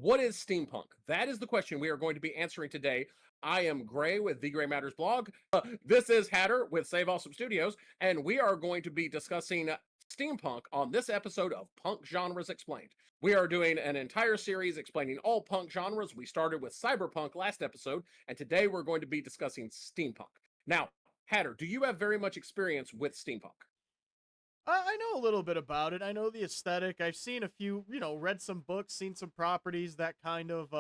what is steampunk? That is the question we are going to be answering today. I am Gray with The Gray Matters blog. This is Hatter with Save Awesome Studios, and we are going to be discussing steampunk on this episode of Punk Genres Explained. We are doing an entire series explaining all punk genres. We started with cyberpunk last episode, and today we're going to be discussing steampunk. Now, Hatter, do you have very much experience with steampunk? I know a little bit about it. I know the aesthetic. I've seen a few, read some books, seen some properties that kind of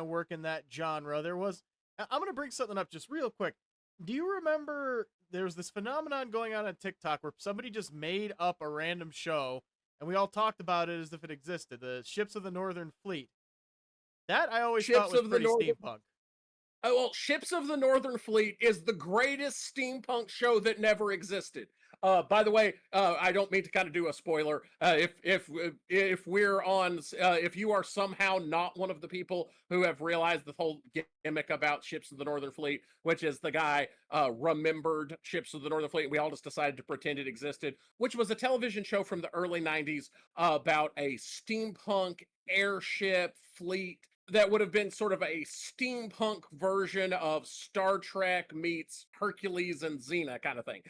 work in that genre. I'm going to bring something up just real quick. Do you remember there's this phenomenon going on TikTok where somebody just made up a random show and we all talked about it as if it existed, the Ships of the Northern Fleet. That I always thought Ships was of the pretty Northern steampunk. Oh, well, Ships of the Northern Fleet is the greatest steampunk show that never existed. By the way, I don't mean to kind of do a spoiler. If we're on, if you are somehow not one of the people who have realized the whole gimmick about Ships of the Northern Fleet, which is the guy remembered Ships of the Northern Fleet, we all just decided to pretend it existed, which was a television show from the early '90s about a steampunk airship fleet that would have been sort of a steampunk version of Star Trek meets Hercules and Xena kind of thing.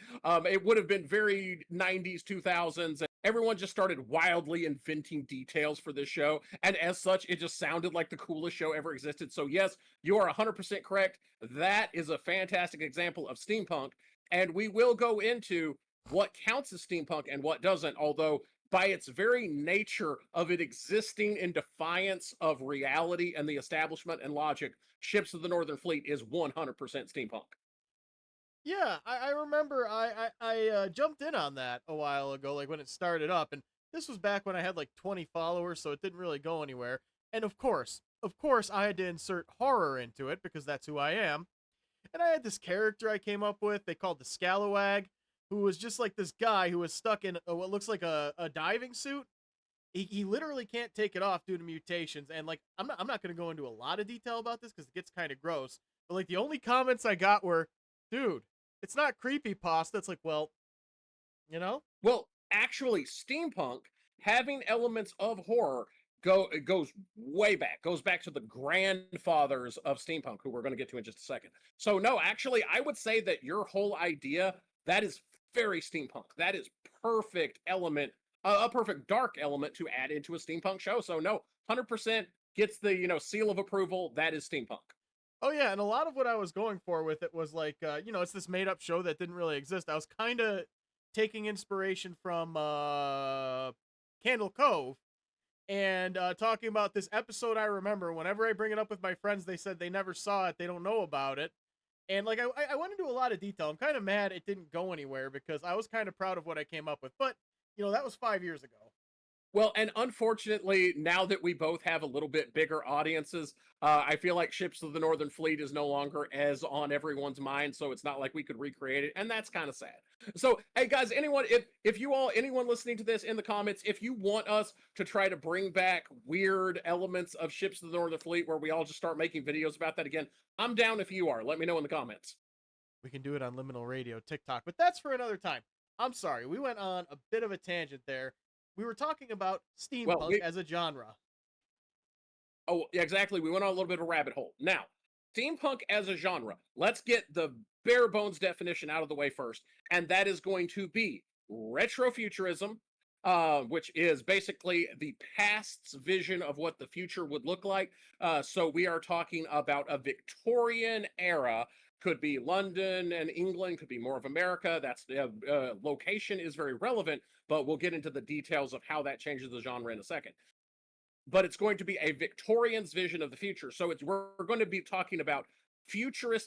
It would have been very 90s, 2000s. And everyone just started wildly inventing details for this show. And as such, it just sounded like the coolest show ever existed. So yes, you are 100% correct. That is a fantastic example of steampunk. And we will go into what counts as steampunk and what doesn't, although by its very nature of it existing in defiance of reality and the establishment and logic, Ships of the Northern Fleet is 100% steampunk. Yeah, I remember I jumped in on that a while ago, like when it started up, and this was back when I had like 20 followers, so it didn't really go anywhere. And of course, I had to insert horror into it because that's who I am. And I had this character I came up with. They called the Scalawag, who was just like this guy who was stuck in what looks like a diving suit. He literally can't take it off due to mutations. And like I'm not going to go into a lot of detail about this because it gets kind of gross. But like the only comments I got were, "Dude, it's not creepy pasta." It's like, well, you know, Well, actually, steampunk having elements of horror it goes way back, goes back to the grandfathers of steampunk, who we're going to get to in just a second. So no, actually, I would say that your whole idea that is very steampunk. That is perfect element, a perfect dark element to add into a steampunk show. So no, 100% gets the seal of approval. That is steampunk. oh yeah, and a lot of what I was going for with it was like, it's this made up show that didn't really exist. I was kind of taking inspiration from Candle Cove and talking about this episode. I remember whenever I bring it up with my friends, they said they never saw it, they don't know about it. And like I went into a lot of detail. I'm kind of mad it didn't go anywhere because I was kind of proud of what I came up with. But that was 5 years ago. Well, and unfortunately, now that we both have a little bit bigger audiences, I feel like Ships of the Northern Fleet is no longer as on everyone's mind, so it's not like we could recreate it, and that's kind of sad. So, hey guys, anyone listening to this in the comments, if you want us to try to bring back weird elements of Ships of the Northern Fleet where we all just start making videos about that again, I'm down if you are. Let me know in the comments. We can do it on Liminal Radio, TikTok, but that's for another time. I'm sorry, we went on a bit of a tangent there. We were talking about Well, steampunk as a genre. Oh, yeah, exactly. We went on a little bit of a rabbit hole. Now, steampunk as a genre, let's get the bare bones definition out of the way first. And that is going to be retrofuturism, which is basically the past's vision of what the future would look like. So we are talking about a Victorian era. Could be London and England, could be more of America. That's location is very relevant, but we'll get into the details of how that changes the genre in a second. But it's going to be a Victorian's vision of the future. So we're going to be talking about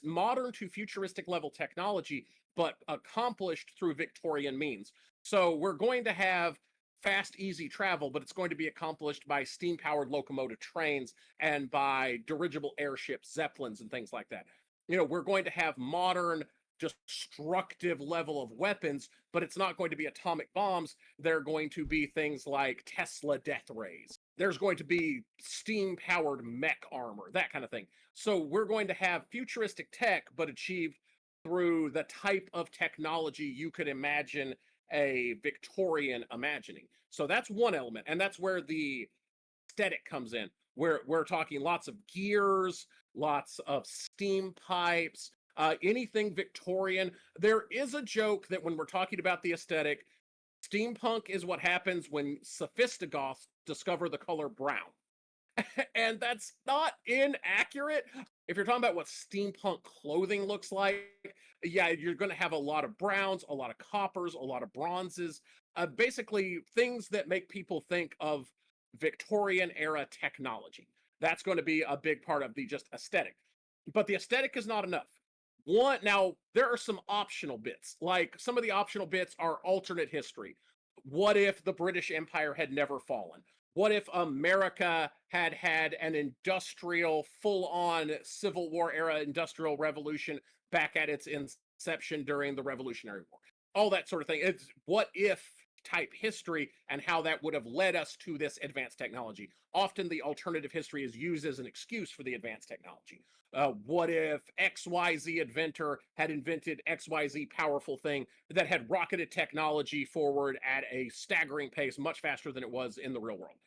modern to futuristic level technology, but accomplished through Victorian means. So we're going to have fast, easy travel, but it's going to be accomplished by steam-powered locomotive trains and by dirigible airships, zeppelins, and things like that. We're going to have modern, destructive level of weapons, but it's not going to be atomic bombs. They're going to be things like Tesla death rays. There's going to be steam-powered mech armor, that kind of thing. So we're going to have futuristic tech, but achieved through the type of technology you could imagine a Victorian imagining. So that's one element, and that's where the aesthetic comes in. We're talking lots of gears, lots of steam pipes, anything Victorian. There is a joke that when we're talking about the aesthetic, steampunk is what happens when sophistigoths discover the color brown. And that's not inaccurate. If you're talking about what steampunk clothing looks like, yeah, you're going to have a lot of browns, a lot of coppers, a lot of bronzes, basically things that make people think of Victorian era technology. That's going to be a big part of the just aesthetic. But the aesthetic is not enough. One, now there are some optional bits. Like some of the optional bits are alternate history. What if the British Empire had never fallen? What if America had had an industrial, full on Civil War era industrial revolution back at its inception during the Revolutionary War? All that sort of thing. It's what if type history and how that would have led us to this advanced technology. Often the alternative history is used as an excuse for the advanced technology. What if XYZ inventor had invented XYZ powerful thing that had rocketed technology forward at a staggering pace, much faster than it was in the real world?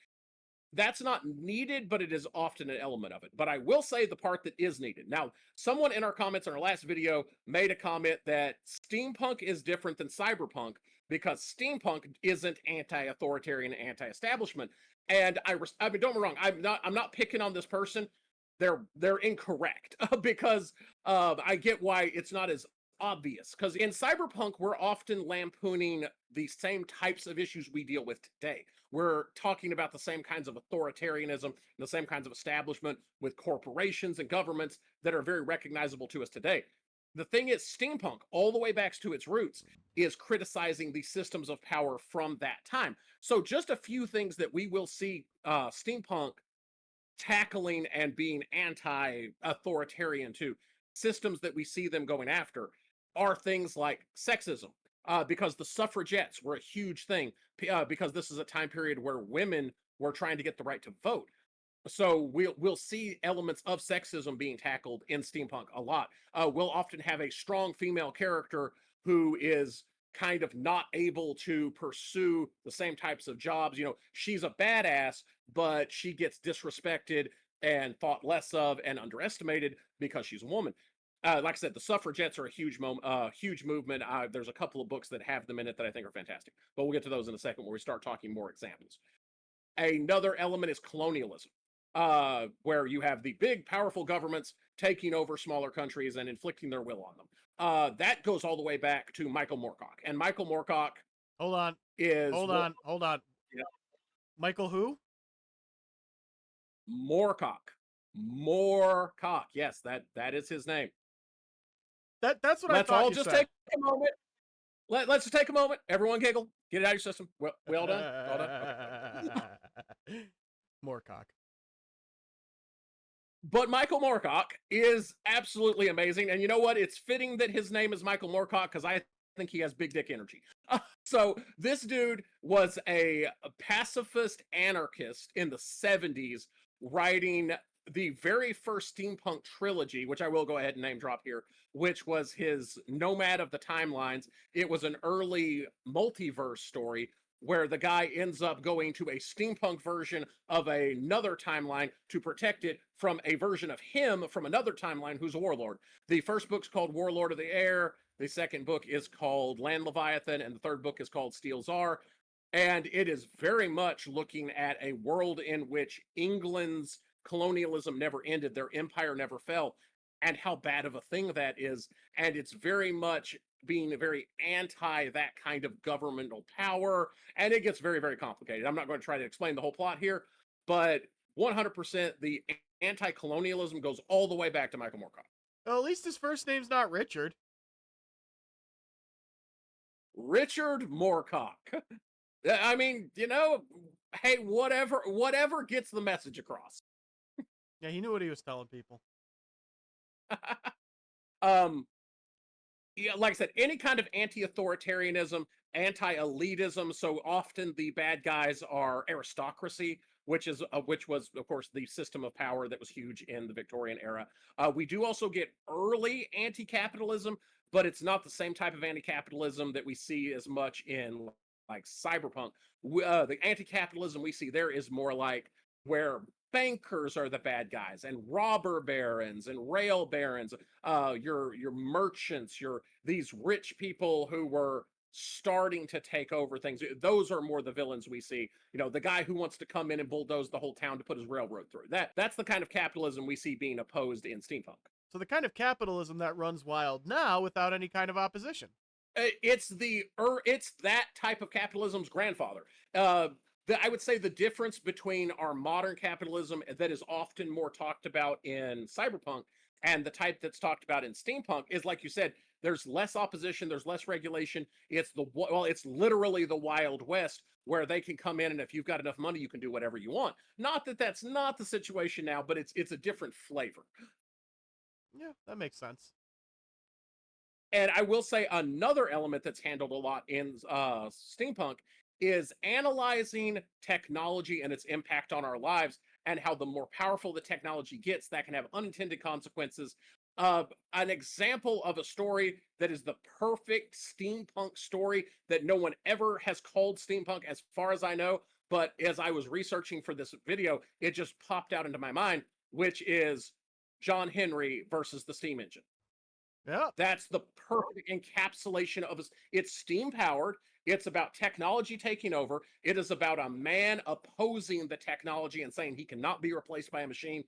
That's not needed, but it is often an element of it. But I will say the part that is needed. Now, someone in our comments on our last video made a comment that steampunk is different than cyberpunk because steampunk isn't anti-authoritarian, anti-establishment. And I mean, don't get me wrong. I'm not picking on this person. They're incorrect because I get why it's not as obvious. Because in cyberpunk, we're often lampooning the same types of issues we deal with today. We're talking about the same kinds of authoritarianism, the same kinds of establishment with corporations and governments that are very recognizable to us today. The thing is, steampunk, all the way back to its roots, is criticizing the systems of power from that time. So just a few things that we will see steampunk tackling and being anti-authoritarian to, systems that we see them going after, are things like sexism. Because the suffragettes were a huge thing, because this is a time period where women were trying to get the right to vote. So we'll see elements of sexism being tackled in steampunk a lot. We'll often have a strong female character who is kind of not able to pursue the same types of jobs. You know, she's a badass, but she gets disrespected and thought less of and underestimated because she's a woman. Like I said, the suffragettes are a huge movement. There's a couple of books that have them in it that I think are fantastic, but we'll get to those in a second when we start talking more examples. Another element is colonialism, where you have the big, powerful governments taking over smaller countries and inflicting their will on them. That goes all the way back to Michael Moorcock, and Michael Moorcock Hold on. is Hold on. Yeah. Michael who? Moorcock. Moorcock. Yes, that is his name. That's what Let's I thought all you just said. take a moment. Let's just take a moment. Everyone giggle. Get it out of your system. Well done. Well done. Okay. Moorcock. But Michael Moorcock is absolutely amazing. And you know what? It's fitting that his name is Michael Moorcock because I think he has big dick energy. So this dude was a pacifist anarchist in the 70s, writing the very first steampunk trilogy, which I will go ahead and name drop here, which was his Nomad of the Timelines. It was an early multiverse story where the guy ends up going to a steampunk version of another timeline to protect it from a version of him from another timeline who's a warlord. The first book's called Warlord of the Air. The second book is called Land Leviathan, and the third book is called Steel Czar. And it is very much looking at a world in which England's colonialism never ended, their empire never fell, and how bad of a thing that is. And it's very much being very anti that kind of governmental power. And it gets very, very complicated. I'm not going to try to explain the whole plot here, but 100% the anti-colonialism goes all the way back to Michael Moorcock. Well, at least his first name's not Richard. Richard Moorcock. I mean, you know, hey, whatever gets the message across. Yeah, he knew what he was telling people. Yeah, like I said, any kind of anti-authoritarianism, anti-elitism. So often the bad guys are aristocracy, which was, of course, the system of power that was huge in the Victorian era. We do also get early anti-capitalism, but it's not the same type of anti-capitalism that we see as much in like cyberpunk. The anti-capitalism we see there is more like where bankers are the bad guys and robber barons and rail barons, your merchants, your these rich people who were starting to take over things. Those are more the villains we see. You know, the guy who wants to come in and bulldoze the whole town to put his railroad through. That's the kind of capitalism we see being opposed in steampunk. So the kind of capitalism that runs wild now without any kind of opposition. It's that type of capitalism's grandfather. I would say the difference between our modern capitalism that is often more talked about in cyberpunk and the type that's talked about in steampunk is, like you said, there's less opposition, there's less regulation. It's literally the Wild West where they can come in and if you've got enough money, you can do whatever you want. Not that that's not the situation now, but it's a different flavor. Yeah, that makes sense. And I will say another element that's handled a lot in steampunk is analyzing technology and its impact on our lives, and how the more powerful the technology gets, that can have unintended consequences. An example of a story that is the perfect steampunk story that no one ever has called steampunk, as far as I know, but as I was researching for this video, it just popped out into my mind, which is John Henry versus the steam engine. Yeah. That's the perfect encapsulation of us. It's steam powered. It's about technology taking over. It is about a man opposing the technology and saying he cannot be replaced by a machine.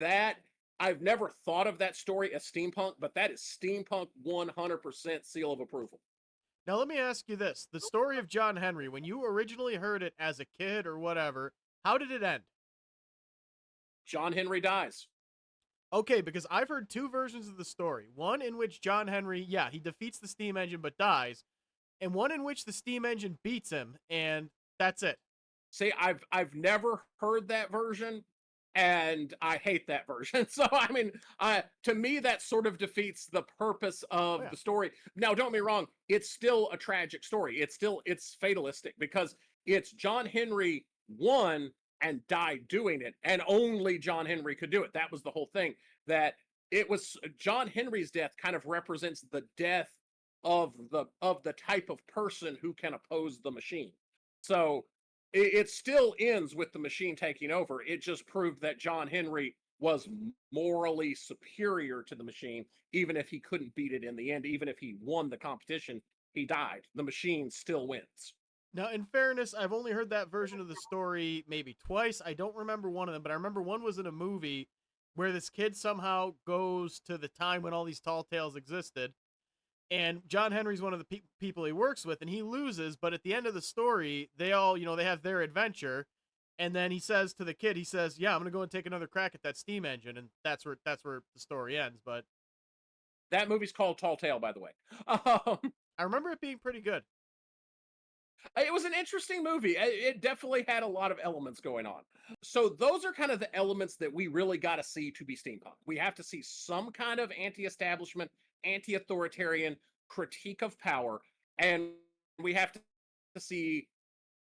That I've never thought of that story as steampunk, but that is steampunk 100% seal of approval. Now let me ask you this: the story of John Henry, when you originally heard it as a kid or whatever, how did it end? John Henry dies. Okay, because I've heard two versions of the story. One in which John Henry, yeah, he defeats the steam engine but dies, and one in which the steam engine beats him and that's it. See, I've never heard that version, and I hate that version. So I mean, to me, that sort of defeats the purpose Oh of yeah. the story. Now, don't get me wrong; it's still a tragic story. It's fatalistic because it's John Henry won and died doing it, and only John Henry could do it. That was the whole thing. That it was John Henry's death kind of represents the death of the type of person who can oppose the machine. So it still ends with the machine taking over. It just proved that John Henry was morally superior to the machine, even if he couldn't beat it in the end. Even if he won the competition, he died. The machine still wins. Now, in fairness, I've only heard that version of the story maybe twice. I don't remember one of them, but I remember one was in a movie where this kid somehow goes to the time when all these tall tales existed, and John Henry's one of the people he works with, and he loses. But at the end of the story, they all, they have their adventure, and then he says to the kid, he says, "Yeah, I'm gonna go and take another crack at that steam engine," and that's where the story ends. But That movie's called Tall Tale, by the way. I remember it being pretty good. It was an interesting movie. It definitely had a lot of elements going on. So those are kind of the elements that we really got to see to be steampunk. We have to see some kind of anti-establishment, anti-authoritarian critique of power, and we have to see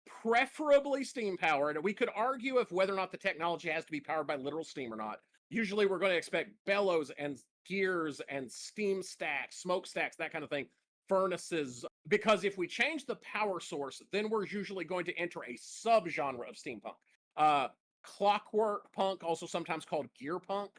preferably steam powered. We could argue if whether or not the technology has to be powered by literal steam or not. Usually we're going to expect bellows and gears and steam stacks, smokestacks, that kind of thing, furnaces, because if we change the power source, then we're usually going to enter a subgenre of steampunk. Uh, Clockwork punk, also sometimes called gear punk,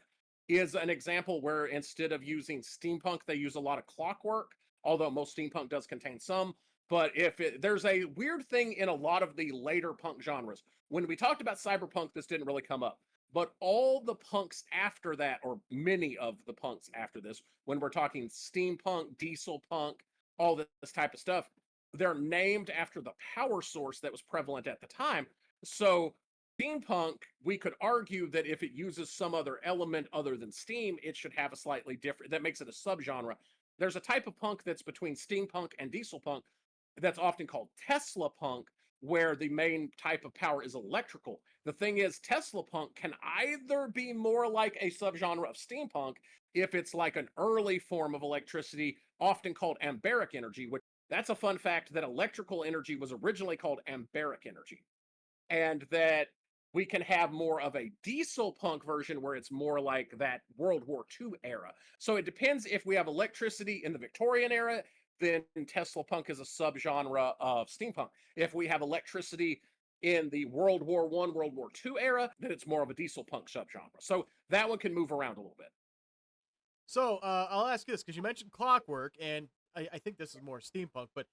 is an example where instead of using steampunk, they use a lot of clockwork, although most steampunk does contain some. But there's a weird thing in a lot of the later punk genres. When we talked about cyberpunk, this didn't really come up. But all the punks after that, or many of the punks after this, when we're talking steampunk, diesel punk, all this type of stuff, they're named after the power source that was prevalent at the time. So steampunk, we could argue that if it uses some other element other than steam, it should have a slightly different, that makes it a subgenre. There's a type of punk that's between steampunk and diesel punk that's often called Tesla punk, where the main type of power is electrical. The thing is, Tesla punk can either be more like a subgenre of steampunk if it's like an early form of electricity, often called amberic energy, which that's a fun fact that electrical energy was originally called amberic energy. And that we can have more of a diesel punk version where it's more like that World War II era. So it depends if we have electricity in the Victorian era, then Tesla punk is a subgenre of steampunk. If we have electricity in the World War I, World War II era, then it's more of a diesel punk subgenre. So that one can move around a little bit. So I'll ask you this because you mentioned Clockwork, and I think this is more steampunk, but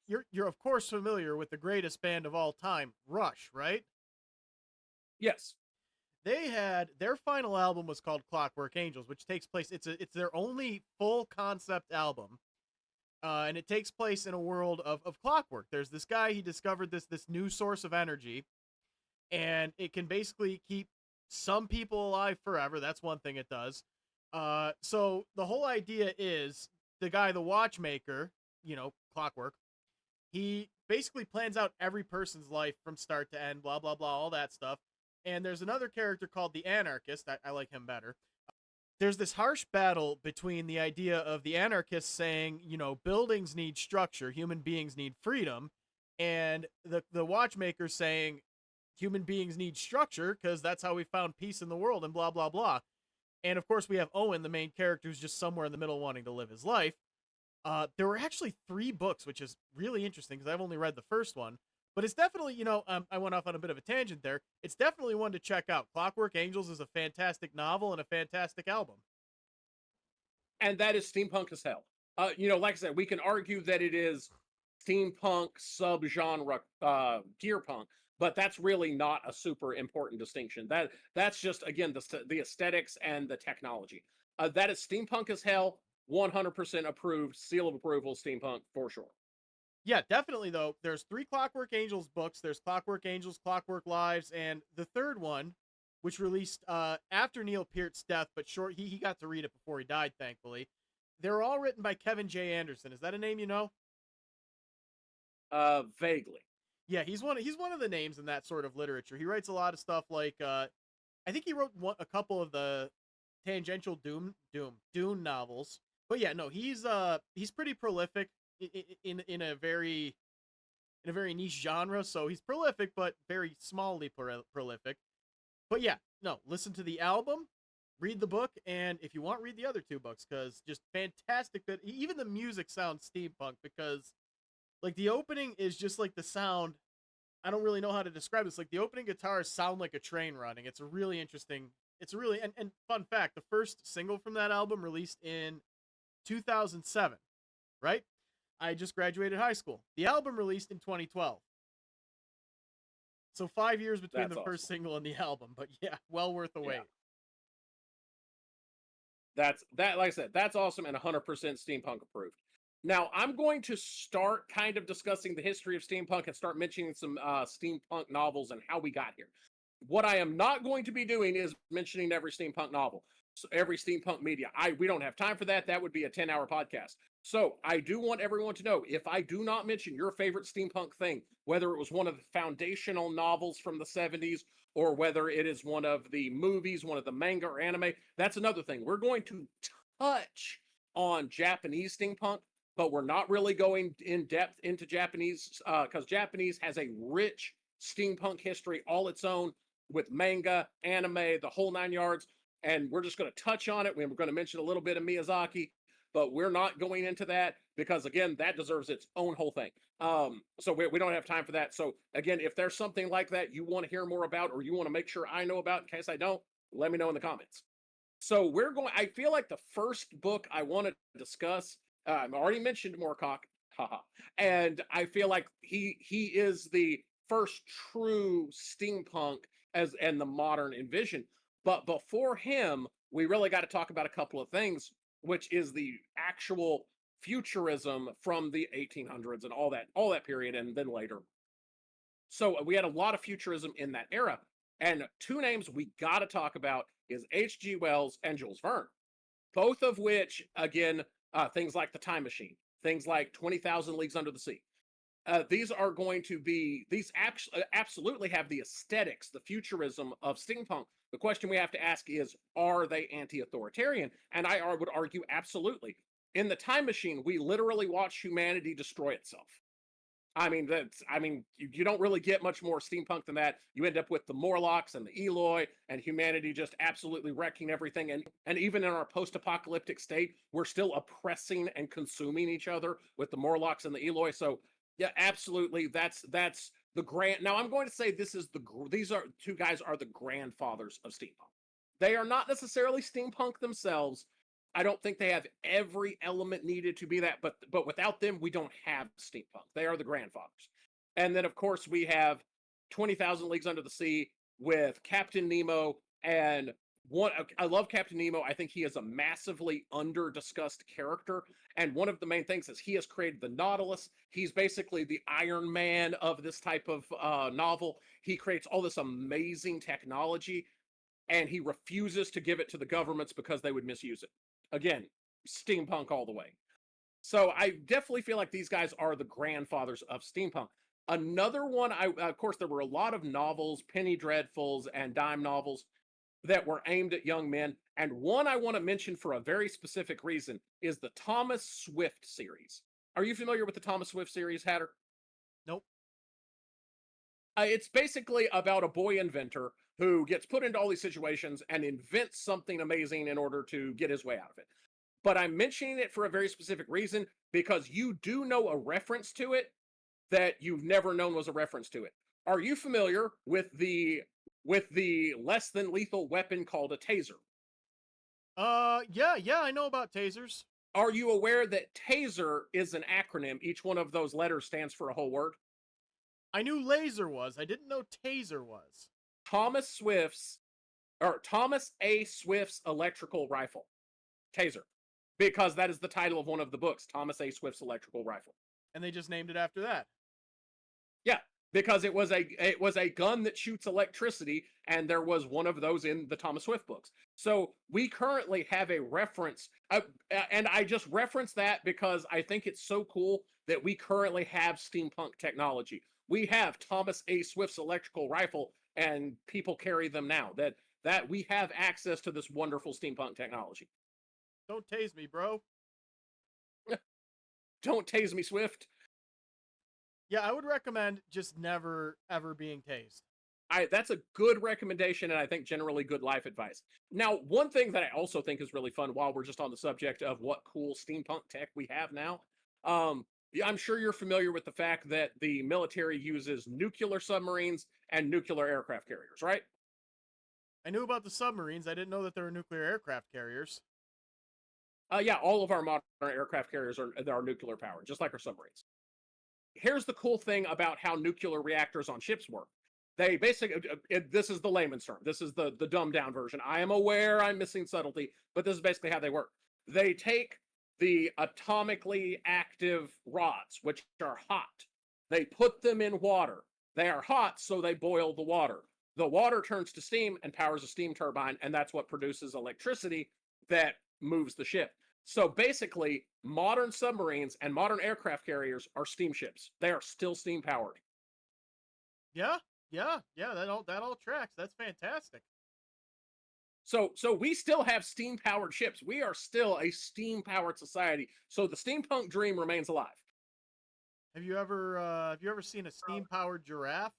you're of course familiar with the greatest band of all time, Rush, right? Yes. They had their final album was called Clockwork Angels, which takes place. It's their only full concept album, and it takes place in a world of clockwork. There's this guy, he discovered this new source of energy, and it can basically keep some people alive forever. That's one thing it does. So the whole idea is the guy, the watchmaker, clockwork, he basically plans out every person's life from start to end, blah, blah, blah, all that stuff. And there's another character called the anarchist. I like him better. There's this harsh battle between the idea of the anarchists saying, buildings need structure, human beings need freedom, and the watchmaker saying human beings need structure because that's how we found peace in the world and blah, blah, blah. And of course, we have Owen, the main character, who's just somewhere in the middle wanting to live his life. There were actually 3 books, which is really interesting because I've only read the first one. But it's definitely, I went off on a bit of a tangent there. It's definitely one to check out. Clockwork Angels is a fantastic novel and a fantastic album. And that is steampunk as hell. Like I said, we can argue that it is steampunk subgenre gear punk, but that's really not a super important distinction. That's just again the aesthetics and the technology. That is steampunk as hell, 100% approved, seal of approval, steampunk for sure. Yeah, definitely though. There's 3 Clockwork Angels books. There's Clockwork Angels, Clockwork Lives, and the third one, which released after Neil Peart's death, but short he got to read it before he died, thankfully. They're all written by Kevin J. Anderson. Is that a name you know? Vaguely. Yeah, he's one of the names in that sort of literature. He writes a lot of stuff like I think he wrote a couple of the tangential Dune novels. But yeah, no, he's pretty prolific in a very niche genre. So he's prolific, but very smallly prolific. But yeah, no, listen to the album, read the book, and if you want, read the other 2 books because just fantastic. But even the music sounds steampunk because like the opening is just like the sound. I don't really know how to describe this. Like the opening guitars sound like a train running. It's a really interesting. It's a really and fun fact. The first single from that album released in 2007, right? I just graduated high school. The album released in 2012. So 5 years between That's the first awesome. single and the album, but yeah, well worth the Yeah. wait. Like I said, that's awesome and 100% steampunk approved. Now, I'm going to start kind of discussing the history of steampunk and start mentioning some steampunk novels and how we got here. What I am not going to be doing is mentioning every steampunk novel, so every steampunk media. We don't have time for that. That would be a 10-hour podcast. So I do want everyone to know, if I do not mention your favorite steampunk thing, whether it was one of the foundational novels from the 70s or whether it is one of the movies, one of the manga or anime, that's another thing. We're going to touch on Japanese steampunk, but we're not really going in depth into Japanese because Japanese has a rich steampunk history all its own with manga, anime, the whole 9 yards. And we're just going to touch on it. We're going to mention a little bit of Miyazaki, but we're not going into that because, again, that deserves its own whole thing. So we don't have time for that. So, again, if there's something like that you want to hear more about or you want to make sure I know about in case I don't, let me know in the comments. So I feel like the first book I want to discuss, I've already mentioned Moorcock, haha, and I feel like he is the first true steampunk and the modern envision. But before him, we really got to talk about a couple of things, which is the actual futurism from the 1800s and all that period, and then later. So we had a lot of futurism in that era, and 2 names we got to talk about is H.G. Wells and Jules Verne, both of which, again, things like The Time Machine, things like 20,000 Leagues Under the Sea. These are going to be, these absolutely have the aesthetics, the futurism of steampunk. The question we have to ask is, are they anti-authoritarian? And I would argue absolutely. In The Time Machine, we literally watch humanity destroy itself. You don't really get much more steampunk than that. You end up with the Morlocks and the Eloi and humanity just absolutely wrecking everything. And even in our post-apocalyptic state, we're still oppressing and consuming each other with the Morlocks and the Eloi. So yeah, absolutely. That's the grand. Now I'm going to say this is these are two guys are the grandfathers of steampunk. They are not necessarily steampunk themselves. I don't think they have every element needed to be that, but without them, we don't have steampunk. They are the grandfathers. And then of course we have 20,000 Leagues Under the Sea with Captain Nemo and one. I love Captain Nemo. I think he is a massively under discussed character, and one of the main things is he has created the Nautilus. He's basically the Iron Man of this type of novel. He creates all this amazing technology, and he refuses to give it to the governments because they would misuse it. Again, steampunk all the way. So I definitely feel like these guys are the grandfathers of steampunk. Another one, of course, there were a lot of novels, penny dreadfuls and dime novels that were aimed at young men. And one I want to mention for a very specific reason is the Thomas Swift series. Are you familiar with the Thomas Swift series, Hatter? Nope. It's basically about a boy inventor who gets put into all these situations and invents something amazing in order to get his way out of it. But I'm mentioning it for a very specific reason because you do know a reference to it that you've never known was a reference to it. Are you familiar with the less than lethal weapon called a taser? Yeah, I know about tasers. Are you aware that taser is an acronym? Each one of those letters stands for a whole word. I knew laser was. I didn't know taser was. Thomas A. Swift's electrical rifle, taser, because that is the title of one of the books, Thomas A. Swift's electrical rifle. And they just named it after that. Yeah, because it was a gun that shoots electricity, and there was one of those in the Thomas Swift books. So we currently have a reference, and I just reference that because I think it's so cool that we currently have steampunk technology. We have Thomas A. Swift's electrical rifle, and people carry them now. That we have access to this wonderful steampunk technology. Don't tase me, bro. Don't tase me, Swift. Yeah, I would recommend just never ever being tased. That's a good recommendation, and I think generally good life advice. Now, one thing that I also think is really fun while we're just on the subject of what cool steampunk tech we have now, yeah, I'm sure you're familiar with the fact that the military uses nuclear submarines and nuclear aircraft carriers, right? I knew about the submarines. I didn't know that there were nuclear aircraft carriers. Yeah, all of our modern aircraft carriers are nuclear powered, just like our submarines. Here's the cool thing about how nuclear reactors on ships work. They basically, this is the layman's term. This is the dumbed down version. I am aware I'm missing subtlety, but this is basically how they work. They take the atomically active rods, which are hot. They put them in water. They are hot, so they boil the water. The water turns to steam and powers a steam turbine, and that's what produces electricity that moves the ship. So basically, modern submarines and modern aircraft carriers are steamships. They are still steam powered. Yeah, yeah. That all tracks. That's fantastic. So we still have steam powered ships. We are still a steam powered society. So the steampunk dream remains alive. Have you ever seen a steam powered giraffe?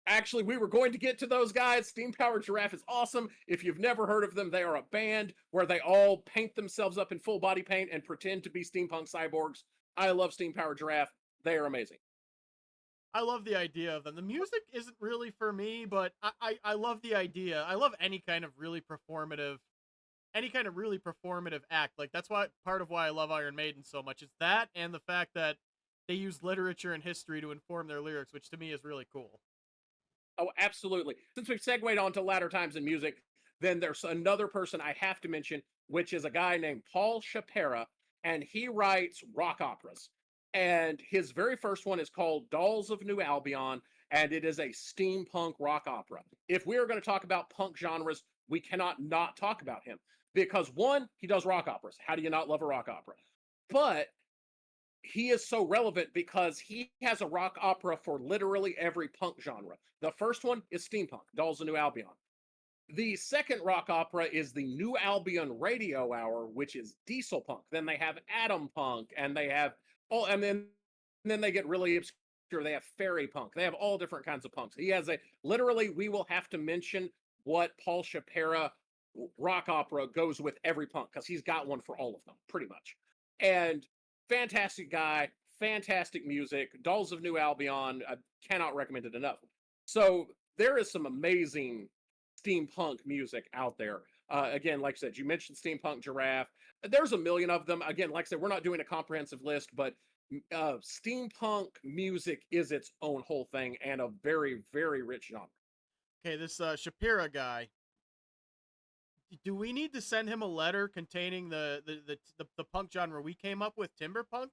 Actually, we were going to get to those guys. Steam Powered Giraffe is awesome. If you've never heard of them, they are a band where they all paint themselves up in full body paint and pretend to be steampunk cyborgs. I love Steam Powered Giraffe. They are amazing. I love the idea of them. The music isn't really for me, but I love the idea. I love any kind of really performative act. Like that's why part of why I love Iron Maiden so much is that and the fact that they use literature and history to inform their lyrics, which to me is really cool. Oh, absolutely. Since we've segued on to latter times in music, then there's another person I have to mention, which is a guy named Paul Shapira, and he writes rock operas. And his very first one is called Dolls of New Albion, and it is a steampunk rock opera. If we are going to talk about punk genres, we cannot not talk about him because one, he does rock operas. How do you not love a rock opera? But he is so relevant because he has a rock opera for literally every punk genre. The first one is steampunk, Dolls of New Albion. The second rock opera is the New Albion Radio Hour, which is diesel punk. Then they have atom punk, and they have all, and then they get really obscure. They have fairy punk. They have all different kinds of punks. He has a literally. We will have to mention what Paul Shapira rock opera goes with every punk because he's got one for all of them, pretty much. And fantastic guy, fantastic music. Dolls of New Albion, I cannot recommend it enough. So there is some amazing steampunk music out there. Again, like I said, you mentioned Steampunk Giraffe. There's a million of them. Again, like I said, we're not doing a comprehensive list, but steampunk music is its own whole thing and a very, very rich genre. Okay, this Shapira guy. Do we need to send him a letter containing the punk genre we came up with, timberpunk?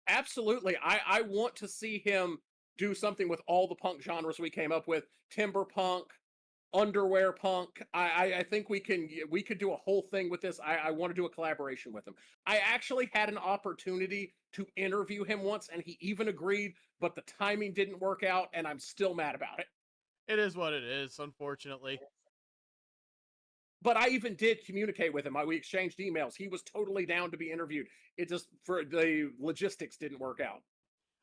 Absolutely. I want to see him do something with all the punk genres we came up with. Timber punk, underwear punk. I think we could do a whole thing with this. I want to do a collaboration with him. I actually had an opportunity to interview him once and he even agreed, but the timing didn't work out and I'm still mad about it. It is what it is, unfortunately. But I even did communicate with him. We exchanged emails. He was totally down to be interviewed. It just for the logistics didn't work out.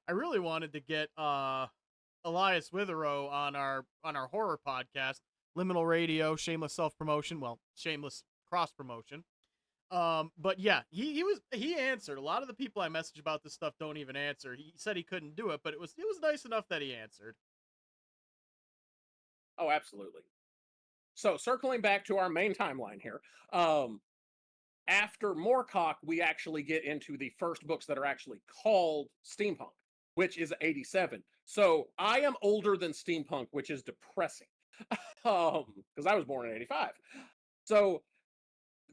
I really wanted to get Elias Witherow on our horror podcast, Liminal Radio, shameless self promotion, well, shameless cross promotion. But yeah, he answered. A lot of the people I message about this stuff don't even answer. He said he couldn't do it, but it was nice enough that he answered. Oh, absolutely. So circling back to our main timeline here, after Moorcock, we actually get into the first books that are actually called Steampunk, which is 87. So I am older than Steampunk, which is depressing, because I was born in 85. So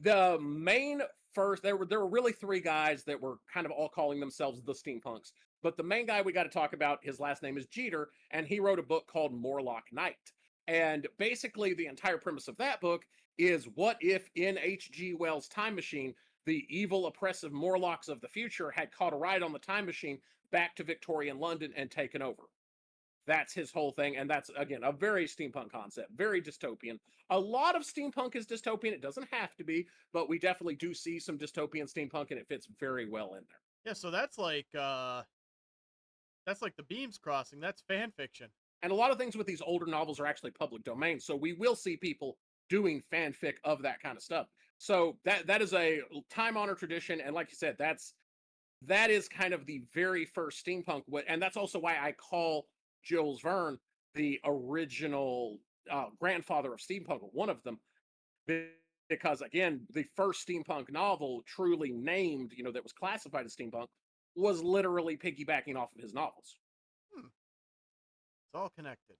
the main first, there were really three guys that were kind of all calling themselves the Steampunks. But the main guy we got to talk about, his last name is Jeter, and he wrote a book called Morlock Knight. And basically, the entire premise of that book is what if in H.G. Wells' time machine, the evil, oppressive Morlocks of the future had caught a ride on the time machine back to Victorian London and taken over? That's his whole thing. And that's, again, a very steampunk concept, very dystopian. A lot of steampunk is dystopian. It doesn't have to be, but we definitely do see some dystopian steampunk, and it fits very well in there. Yeah, so that's like the beams crossing. That's fan fiction. And a lot of things with these older novels are actually public domain, so we will see people doing fanfic of that kind of stuff. So that is a time-honored tradition, and like you said, that is kind of the very first steampunk, and that's also why I call Jules Verne the original grandfather of steampunk, one of them, because again, the first steampunk novel truly named, that was classified as steampunk, was literally piggybacking off of his novels. Hmm. It's all connected.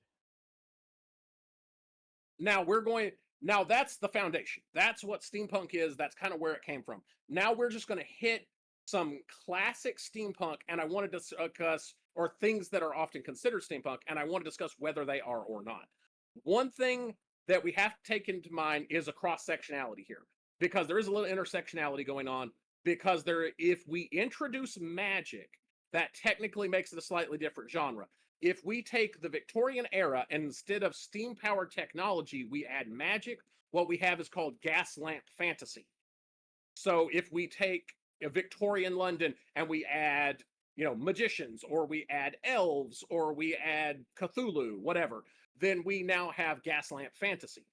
Now that's the foundation. That's what steampunk is. That's kind of where it came from. Now we're just going to hit some classic steampunk, and I want to discuss, or things that are often considered steampunk, and I want to discuss whether they are or not. One thing that we have to take into mind is a cross-sectionality here, because there is a little intersectionality going on, because if we introduce magic, that technically makes it a slightly different genre. If we take the Victorian era and instead of steam-powered technology, we add magic, what we have is called gas lamp fantasy. So if we take a Victorian London and we add, magicians, or we add elves, or we add Cthulhu, whatever, then we now have gas lamp fantasy.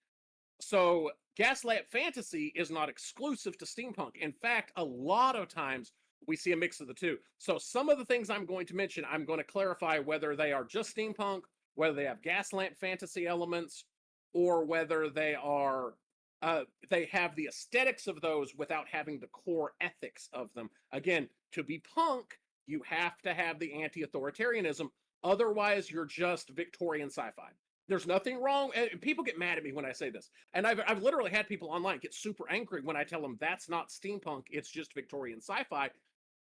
So gaslamp fantasy is not exclusive to steampunk. In fact, a lot of times we see a mix of the two. So some of the things I'm going to mention, I'm going to clarify whether they are just steampunk, whether they have gaslamp fantasy elements, or whether they are they have the aesthetics of those without having the core ethics of them. Again, to be punk, you have to have the anti-authoritarianism. Otherwise, you're just Victorian sci-fi. There's nothing wrong. And people get mad at me when I say this. And I've literally had people online get super angry when I tell them that's not steampunk, it's just Victorian sci-fi.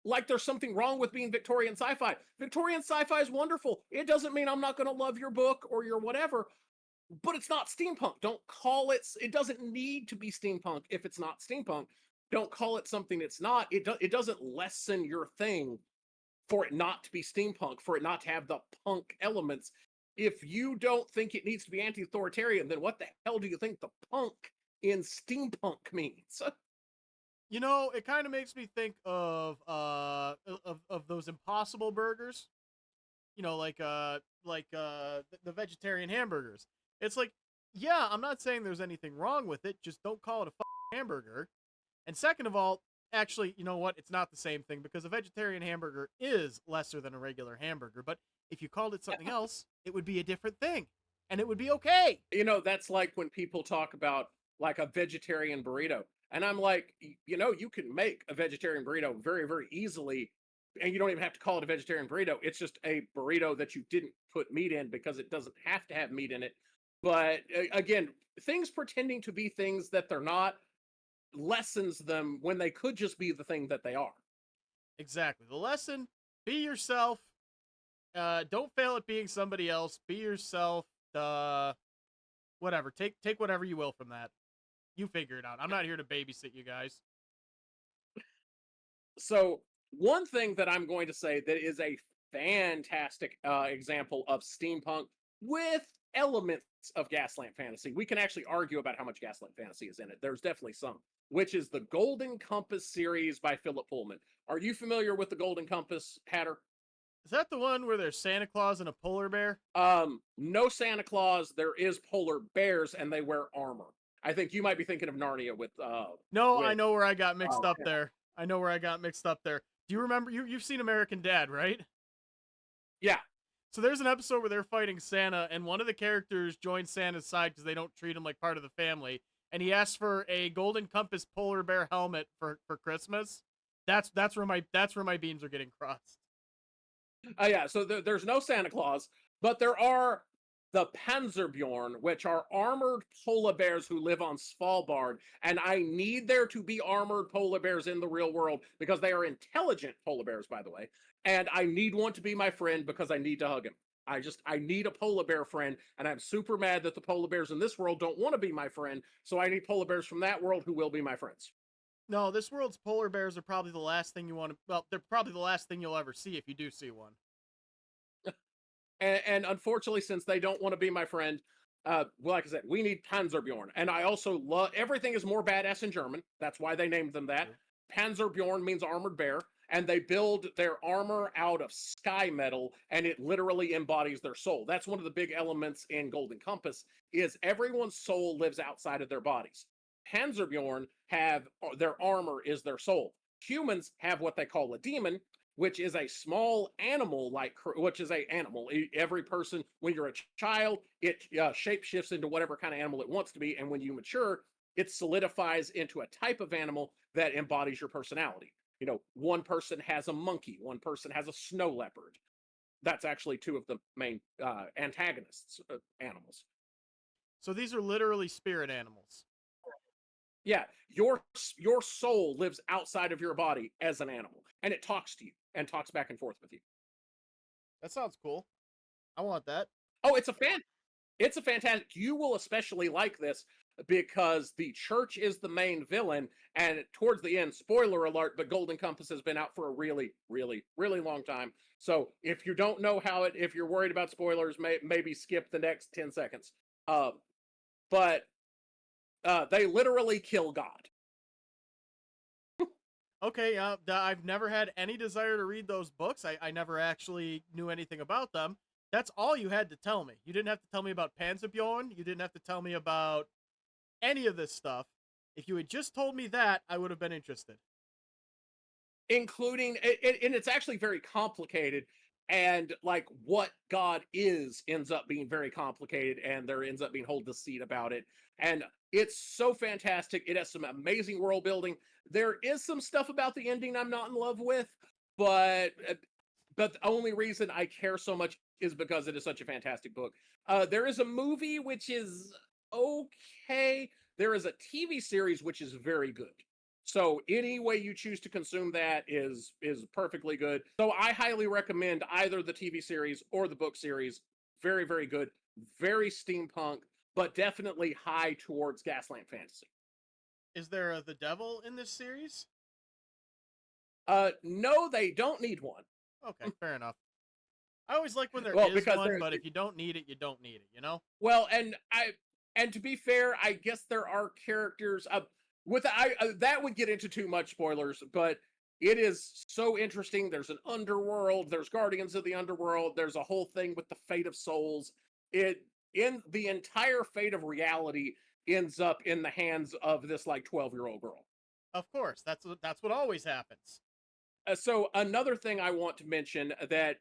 Like there's something wrong with being Victorian sci-fi. Victorian sci-fi is wonderful. It doesn't mean I'm not going to love your book or your whatever, but it's not steampunk. Don't call it doesn't need to be steampunk if it's not steampunk. Don't call it something it's not. It doesn't lessen your thing for it not to be steampunk, for it not to have the punk elements. If you don't think it needs to be anti-authoritarian, then what the hell do you think the punk in steampunk means? It kind of makes me think of those Impossible burgers. The vegetarian hamburgers. It's like, yeah, I'm not saying there's anything wrong with it. Just don't call it a hamburger. And second of all, actually, you know what? It's not the same thing because a vegetarian hamburger is lesser than a regular hamburger. But if you called it something else, it would be a different thing, and it would be okay. That's like when people talk about like a vegetarian burrito. And I'm like, you can make a vegetarian burrito very, very easily. And you don't even have to call it a vegetarian burrito. It's just a burrito that you didn't put meat in because it doesn't have to have meat in it. But again, things pretending to be things that they're not lessens them when they could just be the thing that they are. Exactly. The lesson: be yourself. Don't fail at being somebody else. Be yourself. Whatever. Take whatever you will from that. You figure it out. I'm not here to babysit you guys. So, one thing that I'm going to say that is a fantastic example of steampunk with elements of Gaslamp Fantasy. We can actually argue about how much Gaslamp Fantasy is in it. There's definitely some, which is the Golden Compass series by Philip Pullman. Are you familiar with the Golden Compass, Hatter? Is that the one where there's Santa Claus and a polar bear? No Santa Claus. There is polar bears, and they wear armor. I think you might be thinking of Narnia with No, I with know where I got mixed up yeah. there. I know where I got mixed up there. Do you remember you've seen American Dad, right? Yeah. So there's an episode where they're fighting Santa, and one of the characters joins Santa's side because they don't treat him like part of the family, and he asks for a Golden Compass polar bear helmet for Christmas. That's where my beams are getting crossed. Yeah, so there's no Santa Claus, but there are the Panzerbjorn, which are armored polar bears who live on Svalbard. And I need there to be armored polar bears in the real world because they are intelligent polar bears, by the way. And I need one to be my friend because I need to hug him. I need a polar bear friend, and I'm super mad that the polar bears in this world don't want to be my friend. So I need polar bears from that world who will be my friends. No, this world's polar bears are probably the last thing you want to. Well, they're probably the last thing you'll ever see if you do see one. And unfortunately, since they don't want to be my friend, well, like I said, we need Panzerbjorn. And I also love everything is more badass in German. That's why they named them that. Panzerbjorn means armored bear, and they build their armor out of sky metal, and it literally embodies their soul. That's one of the big elements in Golden Compass is everyone's soul lives outside of their bodies. Panzerbjorn have their armor is their soul. Humans have what they call a demon, which is a small animal which is a animal. Every person, when you're a child, it shapeshifts into whatever kind of animal it wants to be, and when you mature, it solidifies into a type of animal that embodies your personality. One person has a monkey, one person has a snow leopard. That's actually two of the main antagonists animals. So these are literally spirit animals. Yeah, your soul lives outside of your body as an animal, and it talks to you and talks back and forth with you. That sounds cool. I want that. Oh, it's a fantastic. You will especially like this because the church is the main villain, and towards the end, spoiler alert, but Golden Compass has been out for a really, really, really long time. So if you don't know if you're worried about spoilers, maybe skip the next 10 seconds. But they literally kill God. Okay, I've never had any desire to read those books. I never actually knew anything about them. That's all you had to tell me. You didn't have to tell me about Panzerbjorn. You didn't have to tell me about any of this stuff. If you had just told me that, I would have been interested. Including, and it's actually very complicated. And like what God is ends up being very complicated, and there ends up being whole deceit about it. And it's so fantastic. It has some amazing world building. There is some stuff about the ending I'm not in love with, but the only reason I care so much is because it is such a fantastic book. There is a movie which is okay. There is a TV series which is very good. So any way you choose to consume that is perfectly good. So I highly recommend either the TV series or the book series. Very, very good. Very steampunk, but definitely high towards Gaslamp Fantasy. Is there the devil in this series? No, they don't need one. Okay, fair enough. I always like when there Well, is because one, but if you don't need it, you don't need it, you know? well, and to be fair, I guess there are characters that would get into too much spoilers, but it is so interesting. There's an underworld, there's guardians of the underworld, there's a whole thing with the fate of souls. It in the entire fate of reality ends up in the hands of this like 12-year-old girl. Of course, that's what always happens. So another thing I want to mention that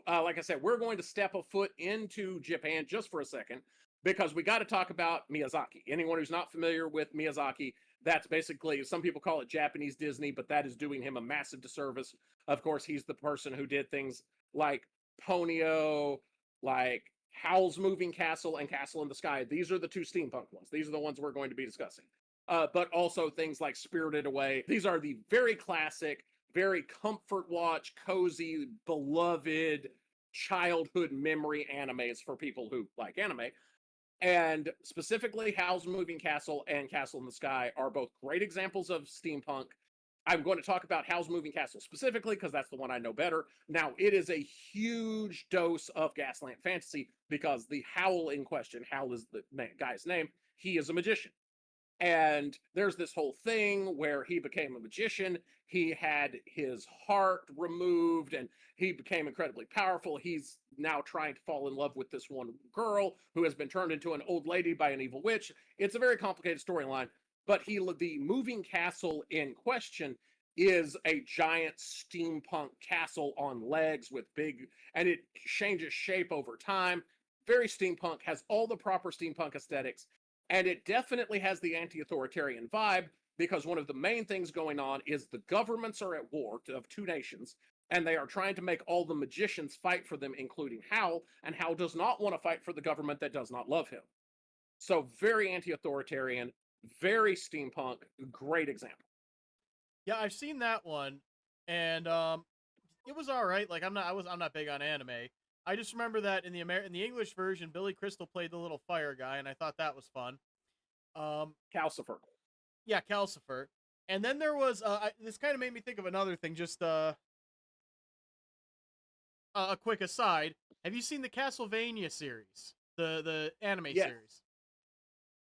like I said, we're going to step a foot into Japan just for a second because we got to talk about Miyazaki. Anyone who's not familiar with Miyazaki, that's basically, some people call it Japanese Disney, but that is doing him a massive disservice. Of course, he's the person who did things like Ponyo, like Howl's Moving Castle, and Castle in the Sky. These are the two steampunk ones. These are the ones we're going to be discussing. But also things like Spirited Away. These are the very classic, very comfort watch, cozy, beloved childhood memory animes for people who like anime. And specifically, Howl's Moving Castle and Castle in the Sky are both great examples of steampunk. I'm going to talk about Howl's Moving Castle specifically because that's the one I know better. Now, it is a huge dose of Gaslamp fantasy because the Howl in question, Howl is the guy's name, he is a magician. And there's this whole thing where he became a magician. He had his heart removed and he became incredibly powerful. He's now trying to fall in love with this one girl who has been turned into an old lady by an evil witch. It's a very complicated storyline, but the moving castle in question is a giant steampunk castle on legs with big, and it changes shape over time. Very steampunk, has all the proper steampunk aesthetics, and it definitely has the anti-authoritarian vibe because one of the main things going on is the governments are at war of two nations, and they are trying to make all the magicians fight for them, including Howl, and Howl does not want to fight for the government that does not love him. So very anti-authoritarian, very steampunk, great example. Yeah, I've seen that one, and it was all right. Like I'm not big on anime. I just remember that in the English version, Billy Crystal played the little fire guy, and I thought that was fun. Calcifer. Yeah, Calcifer. And then there was this kind of made me think of another thing. Just a quick aside. Have you seen the Castlevania series, the anime Yes. series?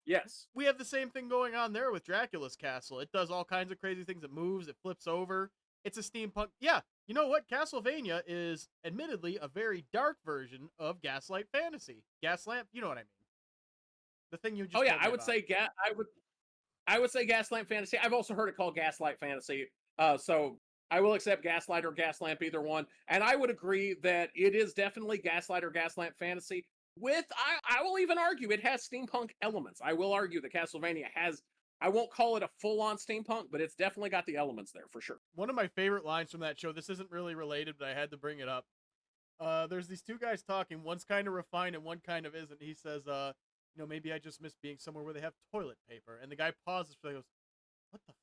Yes. We have the same thing going on there with Dracula's castle. It does all kinds of crazy things. It moves, it flips over. It's a steampunk. Yeah, you know what? Castlevania is admittedly a very dark version of Gaslight Fantasy. Gaslamp, you know what I mean? The thing you just Oh yeah, told me I would about. say I would say Gaslamp Fantasy. I've also heard it called Gaslight Fantasy. So I will accept Gaslight or Gaslamp, either one. And I would agree that it is definitely Gaslight or Gaslamp Fantasy. I will even argue it has steampunk elements. I will argue that Castlevania has, I won't call it a full-on steampunk, but it's definitely got the elements there for sure. One of my favorite lines from that show, this isn't really related, but I had to bring it up. There's these two guys talking. One's kind of refined and one kind of isn't. He says, maybe I just miss being somewhere where they have toilet paper. And the guy pauses for goes, what the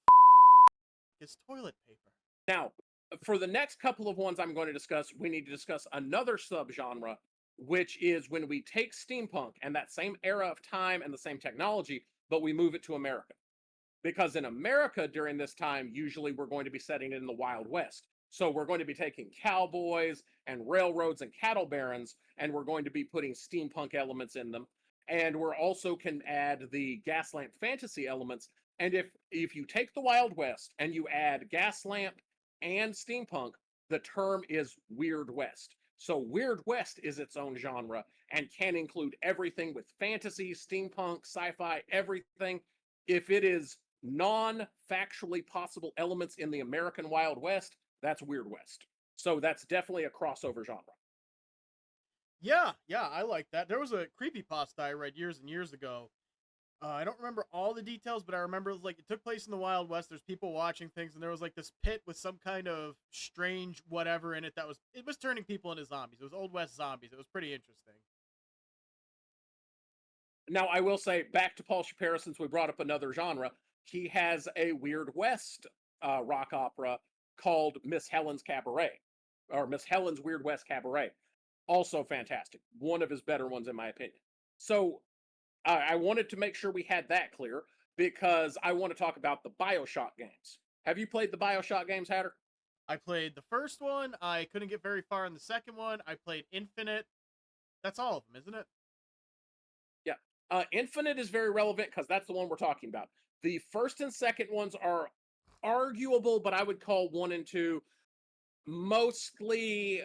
is toilet paper? Now, for the next couple of ones I'm going to discuss, we need to discuss another subgenre, which is when we take steampunk and that same era of time and the same technology, but we move it to America. Because in America during this time, usually we're going to be setting it in the Wild West. So we're going to be taking cowboys and railroads and cattle barons, and we're going to be putting steampunk elements in them. And we're also can add the Gaslamp fantasy elements. And if you take the Wild West and you add Gaslamp and steampunk, the term is Weird West. So Weird West is its own genre and can include everything with fantasy, steampunk, sci-fi, everything. If it is non-factually possible elements in the American Wild West, that's Weird West. So that's definitely a crossover genre. Yeah, I like that. There was a creepypasta I read years and years ago. I don't remember all the details, but I remember it was like it took place in the Wild West. There's people watching things, and there was like this pit with some kind of strange whatever in it that was turning people into zombies. It was Old West zombies. It was pretty interesting. Now, I will say, back to Paul Shapiro, since we brought up another genre, he has a Weird West rock opera called Miss Helen's Cabaret, or Miss Helen's Weird West Cabaret. Also fantastic. One of his better ones, in my opinion. So I wanted to make sure we had that clear because I want to talk about the Bioshock games. Have you played the Bioshock games, Hatter? I played the first one. I couldn't get very far in the second one. I played Infinite. That's all of them, isn't it? Yeah. Infinite is very relevant because that's the one we're talking about. The first and second ones are arguable, but I would call 1 and 2 mostly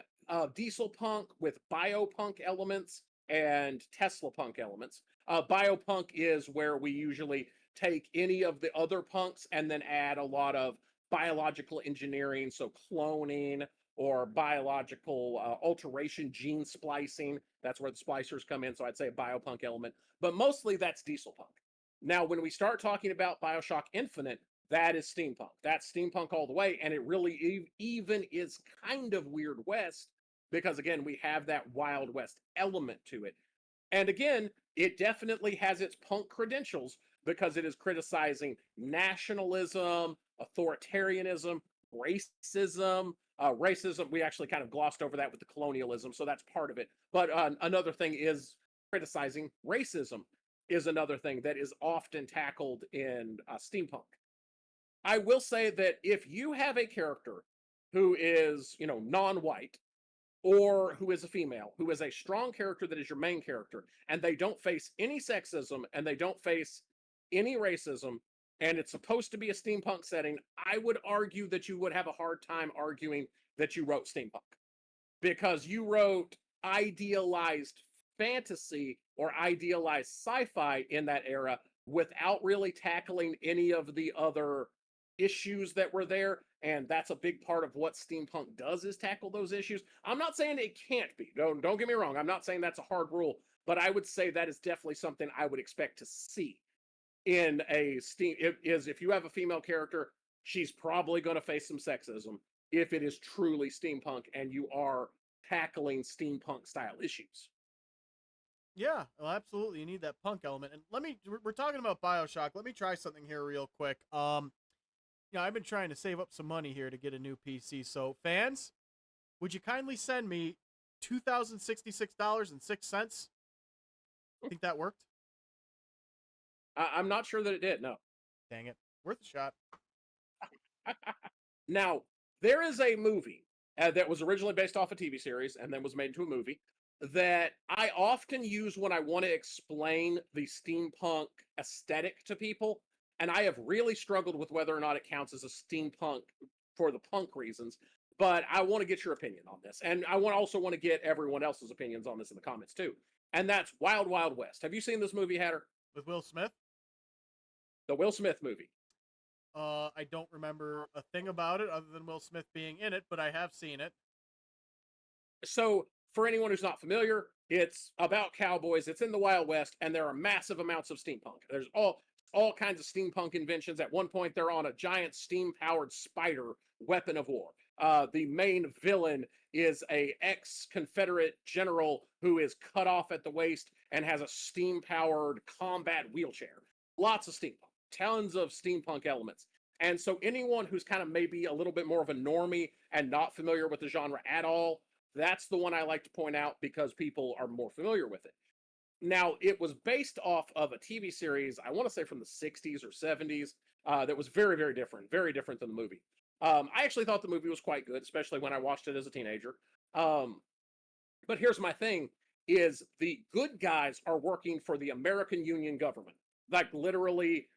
diesel punk with biopunk elements. and Tesla punk elements. Biopunk is where we usually take any of the other punks and then add a lot of biological engineering, so cloning or biological alteration, gene splicing. That's where the splicers come in. So I'd say a biopunk element, but mostly that's diesel punk. Now, when we start talking about Bioshock Infinite, that is steampunk. That's steampunk all the way, and it really even is kind of Weird West because again, we have that Wild West element to it. And again, it definitely has its punk credentials because it is criticizing nationalism, authoritarianism, racism. Racism, we actually kind of glossed over that with the colonialism, so that's part of it. But another thing is criticizing racism is another thing that is often tackled in steampunk. I will say that if you have a character who is, non-white or who is a female, who is a strong character that is your main character, and they don't face any sexism and they don't face any racism, and it's supposed to be a steampunk setting, I would argue that you would have a hard time arguing that you wrote steampunk because you wrote idealized fantasy or idealized sci-fi in that era without really tackling any of the other issues that were there, and that's a big part of what steampunk does is tackle those issues. I'm not saying it can't be, don't get me wrong, I'm not saying that's a hard rule, but I would say that is definitely something I would expect to see in a steam. If you have a female character, she's probably going to face some sexism if it is truly steampunk and you are tackling steampunk style issues. Yeah, well, absolutely. You need that punk element. And we're talking about BioShock. Let me try something here real quick. I've been trying to save up some money here to get a new PC. So, fans, would you kindly send me $2,066.06? Think that worked? I'm not sure that it did, no. Dang it. Worth a shot. Now, there is a movie that was originally based off a TV series and then was made into a movie that I often use when I want to explain the steampunk aesthetic to people. And I have really struggled with whether or not it counts as a steampunk for the punk reasons. But I want to get your opinion on this. And I also want to get everyone else's opinions on this in the comments too. And that's Wild Wild West. Have you seen this movie, Hatter? With Will Smith? The Will Smith movie. I don't remember a thing about it other than Will Smith being in it, but I have seen it. So, for anyone who's not familiar, it's about cowboys. It's in the Wild West, and there are massive amounts of steampunk. There's all kinds of steampunk inventions. At one point, they're on a giant steam-powered spider weapon of war. The main villain is a ex-Confederate general who is cut off at the waist and has a steam-powered combat wheelchair. Lots of steampunk. Tons of steampunk elements. And so anyone who's kind of maybe a little bit more of a normie and not familiar with the genre at all, that's the one I like to point out because people are more familiar with it. Now, it was based off of a TV series, I want to say from the 60s or 70s, that was very, very different than the movie. I actually thought the movie was quite good, especially when I watched it as a teenager. But here's my thing, is the good guys are working for the American Union government. Like literally,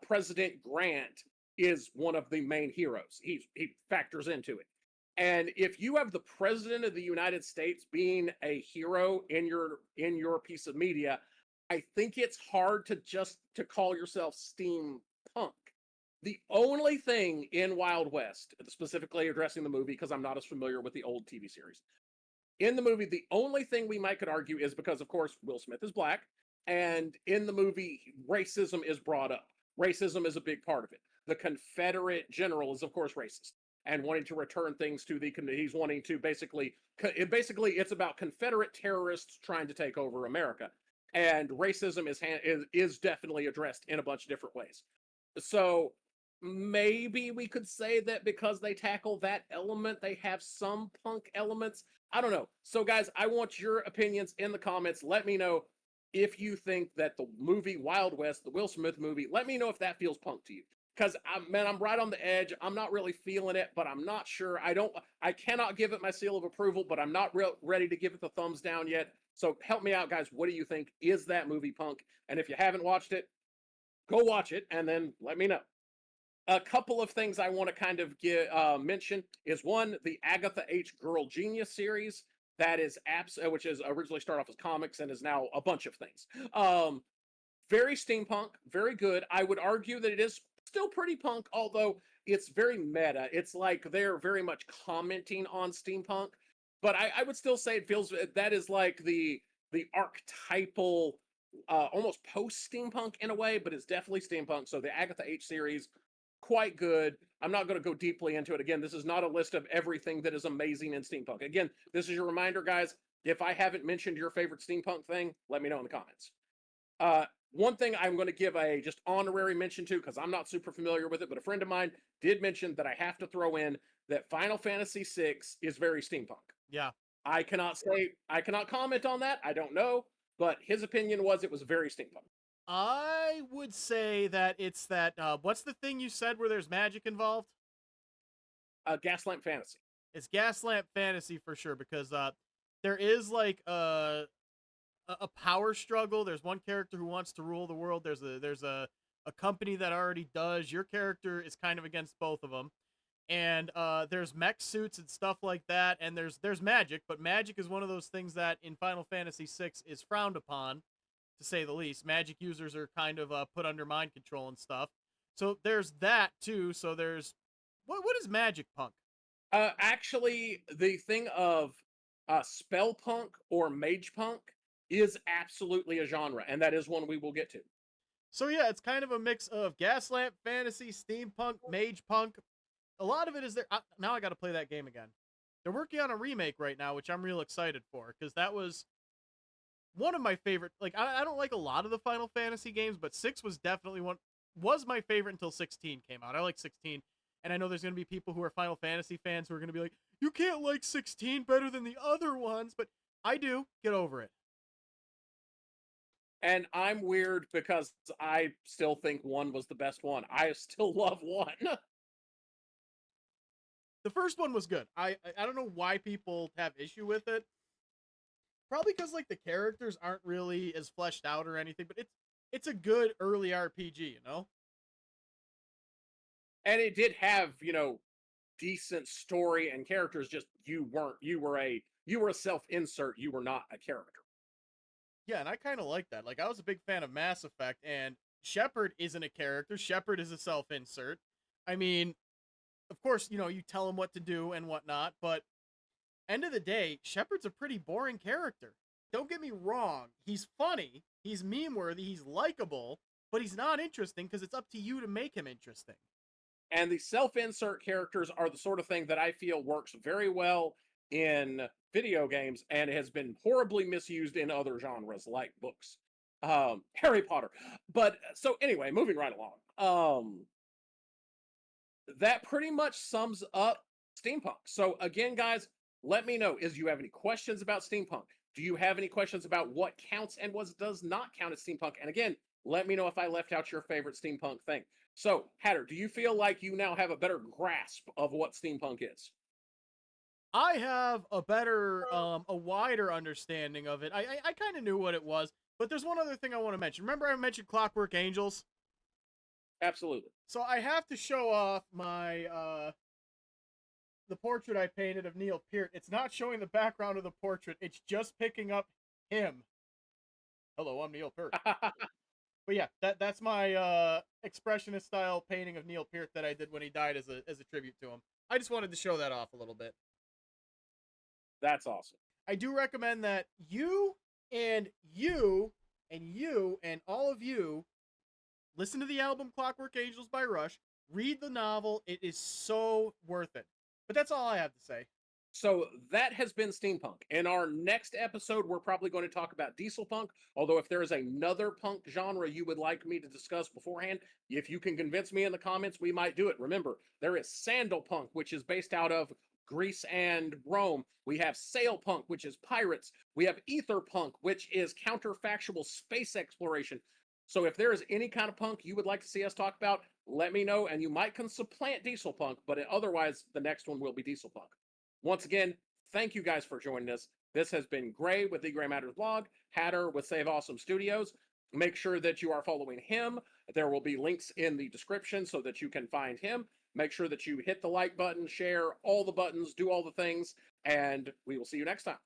President Grant is one of the main heroes. He factors into it. And if you have the president of the United States being a hero in your piece of media, I think it's hard to call yourself steampunk. The only thing in Wild West, specifically addressing the movie, because I'm not as familiar with the old TV series, in the movie, the only thing we might could argue is because, of course, Will Smith is black, and in the movie, racism is brought up. Racism is a big part of it. The Confederate general is, of course, racist and wanting to return things to he's wanting to basically it's about Confederate terrorists trying to take over America. And racism is definitely addressed in a bunch of different ways. So maybe we could say that because they tackle that element, they have some punk elements. I don't know. So guys, I want your opinions in the comments. Let me know if you think that the movie Wild West, the Will Smith movie, let me know if that feels punk to you. Because I'm right on the edge. I'm not really feeling it, but I'm not sure. I cannot give it my seal of approval, but I'm not ready to give it the thumbs down yet. So help me out, guys. What do you think? Is that movie punk? And if you haven't watched it, go watch it and then let me know. A couple of things I want to kind of mention is one, the Agatha H. Girl Genius series. That is which is originally started off as comics and is now a bunch of things. Very steampunk, very good. I would argue that it is still pretty punk, although it's very meta. It's like they're very much commenting on steampunk, but I would still say it feels that is like the archetypal, almost post steampunk in a way, but it's definitely steampunk. So the Agatha H series, quite good. I'm not going to go deeply into it. Again, this is not a list of everything that is amazing in steampunk. Again, this is your reminder, guys. If I haven't mentioned your favorite steampunk thing, let me know in the comments. One thing I'm going to give a just honorary mention to, because I'm not super familiar with it, but a friend of mine did mention that I have to throw in that Final Fantasy VI is very steampunk. Yeah. I cannot comment on that. I don't know, but his opinion was it was very steampunk. I would say that it's that, what's the thing you said where there's magic involved? Gaslamp Fantasy. It's Gaslamp Fantasy for sure, because there is like a power struggle. There's one character who wants to rule the world. There's a company that already does. Your character is kind of against both of them. And there's mech suits and stuff like that, and there's magic, but magic is one of those things that in Final Fantasy VI is frowned upon, to say the least. Magic users are kind of put under mind control and stuff. So there's that too. So there's what is magic punk? Actually, the thing of spell punk or mage punk is absolutely a genre, and that is one we will get to. So yeah, it's kind of a mix of Gaslamp Fantasy, Steampunk, Mage Punk. A lot of it is there. Now I got to play that game again. They're working on a remake right now, which I'm real excited for, because that was one of my favorite. Like, I don't like a lot of the Final Fantasy games, but 6 was definitely was my favorite until 16 came out. I like 16, and I know there's going to be people who are Final Fantasy fans who are going to be like, you can't like 16 better than the other ones, but I do. Get over it. And I'm weird because I still think 1 was the best one. I still love 1. The first one was good. I don't know why people have issue with it. Probably because like the characters aren't really as fleshed out or anything, but it's a good early RPG, you know? And it did have, decent story and characters, just you were a self-insert, you were not a character. Yeah, and I kind of like that. Like, I was a big fan of Mass Effect, and Shepard isn't a character. Shepard is a self-insert. I mean, of course, you tell him what to do and whatnot, but end of the day, Shepard's a pretty boring character. Don't get me wrong. He's funny, he's meme-worthy, he's likable, but he's not interesting because it's up to you to make him interesting. And the self-insert characters are the sort of thing that I feel works very well in video games and has been horribly misused in other genres like books. Harry Potter. But so anyway, moving right along. That pretty much sums up steampunk. So again, guys, let me know, you have any questions about steampunk? Do you have any questions about what counts and what does not count as steampunk? And again, let me know if I left out your favorite steampunk thing. So, Hatter, do you feel like you now have a better grasp of what steampunk is? I have a better, a wider understanding of it. I kind of knew what it was, but there's one other thing I want to mention. Remember I mentioned Clockwork Angels? Absolutely. So I have to show off my, the portrait I painted of Neil Peart. It's not showing the background of the portrait. It's just picking up him. Hello, I'm Neil Peart. But yeah, that's my expressionist style painting of Neil Peart that I did when he died as a tribute to him. I just wanted to show that off a little bit. That's awesome. I do recommend that you and you and you and all of you listen to the album Clockwork Angels by Rush. Read the novel. It is so worth it. But that's all I have to say. So that has been steampunk. In our next episode, we're probably going to talk about diesel punk. Although if there is another punk genre you would like me to discuss beforehand, if you can convince me in the comments, we might do it. Remember, there is sandal punk, which is based out of Greece and Rome. We have sail punk, which is pirates. We have ether punk, which is counterfactual space exploration. So if there is any kind of punk you would like to see us talk about, let me know, and you might can supplant diesel punk, but otherwise the next one will be diesel punk. Once again, thank you guys for joining us. This has been Gray with the Gray Matters blog, Hatter with Save Awesome Studios. Make sure that you are following him. There will be links in the description so that you can find him. Make sure that you hit the like button, share all the buttons, do all the things, and we will see you next time.